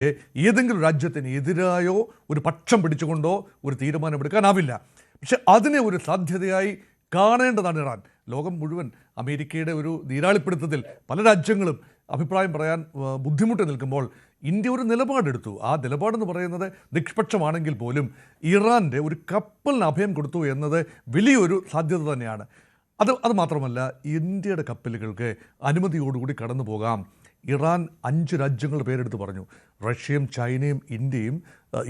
ഏതെങ്കിലും രാജ്യത്തിന് എതിരായോ ഒരു പക്ഷം പിടിച്ചുകൊണ്ടോ ഒരു തീരുമാനമെടുക്കാനാവില്ല. പക്ഷെ അതിനെ ഒരു സാധ്യതയായി കാണേണ്ടതാണ് ഇറാൻ. ലോകം മുഴുവൻ അമേരിക്കയുടെ ഒരു നീരാളിപ്പിടുത്തത്തിൽ പല രാജ്യങ്ങളും അഭിപ്രായം പറയാൻ ബുദ്ധിമുട്ട് നിൽക്കുമ്പോൾ ഇന്ത്യ ഒരു നിലപാടെടുത്തു. ആ നിലപാടെന്ന് പറയുന്നത് നിഷ്പക്ഷമാണെങ്കിൽ പോലും ഇറാൻ്റെ ഒരു കപ്പലിന് അഭയം കൊടുത്തു എന്നത് വലിയൊരു സാധ്യത തന്നെയാണ്. അത് മാത്രമല്ല, ഇന്ത്യയുടെ കപ്പലുകൾക്ക് അനുമതിയോടുകൂടി കടന്നു പോകാം. ഇറാൻ 5 രാജ്യങ്ങളുടെ പേരെടുത്ത് പറഞ്ഞു. റഷ്യയും ചൈനയും ഇന്ത്യയും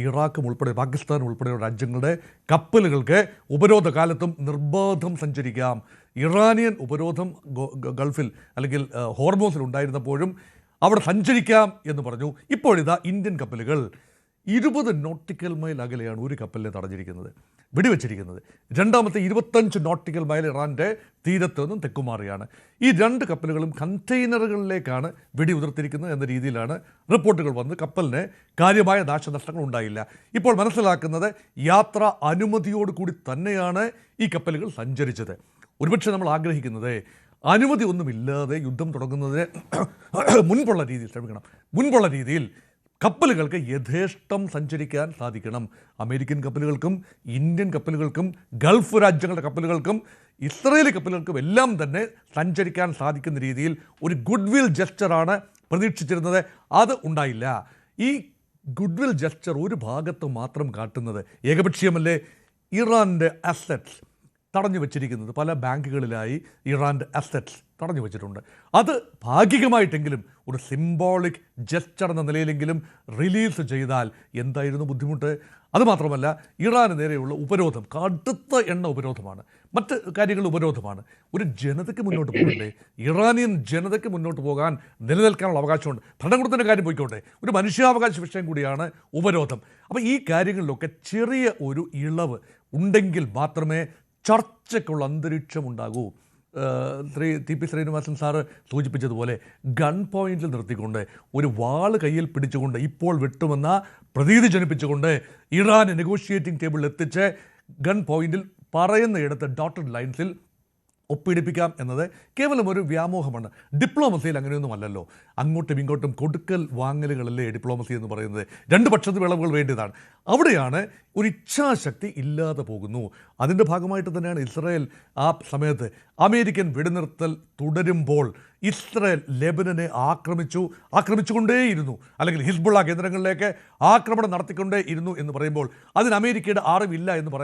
ഇറാഖും ഉൾപ്പെടെ പാകിസ്ഥാനും ഉൾപ്പെടെയുള്ള രാജ്യങ്ങളുടെ കപ്പലുകൾക്ക് ഉപരോധ കാലത്തും നിർബാധം സഞ്ചരിക്കാം. ഇറാനിയൻ ഉപരോധം ഗൾഫിൽ അല്ലെങ്കിൽ ഹോർമോസിൽ ഉണ്ടായിരുന്നപ്പോഴും അവിടെ സഞ്ചരിക്കാം എന്ന് പറഞ്ഞു. ഇപ്പോഴിതാ ഇന്ത്യൻ കപ്പലുകൾ 20 നോട്ടിക്കൽ മൈൽ അകലെയാണ് ഒരു കപ്പലിനെ തടഞ്ഞിരിക്കുന്നത്, വെടിവെച്ചിരിക്കുന്നത്. രണ്ടാമത്തെ 25 നോട്ടിക്കൽ മൈൽ ഇറാൻ്റെ തീരത്ത് നിന്നും തെക്കുമാറിയാണ്. ഈ 2 കപ്പലുകളും കണ്ടെയ്നറുകളിലേക്കാണ് വെടിയുതിർത്തിരിക്കുന്നത് എന്ന രീതിയിലാണ് റിപ്പോർട്ടുകൾ വന്ന്. കപ്പലിന് കാര്യമായ നാശനഷ്ടങ്ങൾ ഉണ്ടായില്ല. ഇപ്പോൾ മനസ്സിലാക്കുന്നത് യാത്രാ അനുമതിയോടുകൂടി തന്നെയാണ് ഈ കപ്പലുകൾ സഞ്ചരിച്ചത്. ഒരുപക്ഷെ നമ്മൾ ആഗ്രഹിക്കുന്നത് അനുമതി ഒന്നുമില്ലാതെ യുദ്ധം തുടങ്ങുന്നതിന് മുൻപുള്ള രീതിയിൽ കപ്പലുകൾക്ക് യഥേഷ്ടം സഞ്ചരിക്കാൻ സാധിക്കണം. അമേരിക്കൻ കപ്പലുകൾക്കും ഇന്ത്യൻ കപ്പലുകൾക്കും ഗൾഫ് രാജ്യങ്ങളുടെ കപ്പലുകൾക്കും ഇസ്രയേലി കപ്പലുകൾക്കും എല്ലാം തന്നെ സഞ്ചരിക്കാൻ സാധിക്കുന്ന രീതിയിൽ ഒരു ഗുഡ് വിൽ ജസ്റ്ററാണ് പ്രതീക്ഷിച്ചിരുന്നത്. അത് ഉണ്ടായില്ല. ഈ ഗുഡ് വിൽ ജസ്റ്റർ ഒരു ഭാഗത്ത് മാത്രം കാട്ടുന്നത് ഏകപക്ഷീയമല്ലേ? ഇറാൻ്റെ അസറ്റ്സ് തടഞ്ഞു വച്ചിരിക്കുന്നത്, പല ബാങ്കുകളിലായി ഇറാൻ്റെ അസറ്റ്സ് തടഞ്ഞു വച്ചിട്ടുണ്ട്. അത് ഭാഗികമായിട്ടെങ്കിലും ഒരു സിംബോളിക് ജസ്റ്റർ എന്ന നിലയിലെങ്കിലും റിലീസ് ചെയ്താൽ എന്തായിരുന്നു ബുദ്ധിമുട്ട്? അതുമാത്രമല്ല, ഇറാന് നേരെയുള്ള ഉപരോധം കടുത്ത ഉപരോധമാണ്, മറ്റ് കാര്യങ്ങൾ ഉപരോധമാണ്. ഒരു ജനതയ്ക്ക് മുന്നോട്ട് പോകണ്ടേ? ഇറാനിയൻ ജനതയ്ക്ക് മുന്നോട്ട് പോകാൻ നിലനിൽക്കാനുള്ള അവകാശമുണ്ട്. ഭരണകൂടത്തിൻ്റെ കാര്യം പോയിക്കോട്ടെ, ഒരു മനുഷ്യാവകാശ വിഷയം കൂടിയാണ് ഉപരോധം. അപ്പോൾ ഈ കാര്യങ്ങളിലൊക്കെ ചെറിയ ഒരു ഇളവ് ഉണ്ടെങ്കിൽ മാത്രമേ ചർച്ചയ്ക്കുള്ള അന്തരീക്ഷം ഉണ്ടാകൂ. ടി.പി. ശ്രീനിവാസൻ സാറ് സൂചിപ്പിച്ചതുപോലെ ഗൺ പോയിന്റിൽ നിർത്തിക്കൊണ്ട് ഒരു വാള് കയ്യിൽ പിടിച്ചുകൊണ്ട് ഇപ്പോൾ വെട്ടുമെന്ന പ്രതീതി ജനിപ്പിച്ചുകൊണ്ട് ഇറാൻ നെഗോഷിയേറ്റിംഗ് ടേബിളിൽ എത്തിച്ച് ഗൺ പോയിന്റിൽ പറയുന്നയിടത്ത് ഡോട്ടഡ് ലൈൻസിൽ ഒപ്പിടിപ്പിക്കാം എന്നത് കേവലം ഒരു വ്യാമോഹമാണ്. ഡിപ്ലോമസിയിൽ അങ്ങനെയൊന്നും അല്ലല്ലോ. അങ്ങോട്ടും ഇങ്ങോട്ടും കൊടുക്കൽ വാങ്ങലുകളല്ലേ ഡിപ്ലോമസി എന്ന് പറയുന്നത്. 2 പക്ഷത്ത് വിളവുകൾ വേണ്ടിയതാണ്. അവിടെയാണ് ഒരു ഇച്ഛാശക്തി ഇല്ലാതെ പോകുന്നു. അതിൻ്റെ ഭാഗമായിട്ട് തന്നെയാണ് ഇസ്രായേൽ ആ സമയത്ത് അമേരിക്കൻ വെടിനിർത്തൽ തുടരുമ്പോൾ ഇസ്രായേൽ ലെബനനെ ആക്രമിച്ചുകൊണ്ടേയിരുന്നു, അല്ലെങ്കിൽ ഹിസ്ബുള്ള കേന്ദ്രങ്ങളിലേക്ക് ആക്രമണം നടത്തിക്കൊണ്ടേയിരുന്നു എന്ന് പറയുമ്പോൾ അതിന് അമേരിക്കയുടെ അറിവില്ല എന്ന് പറയാൻ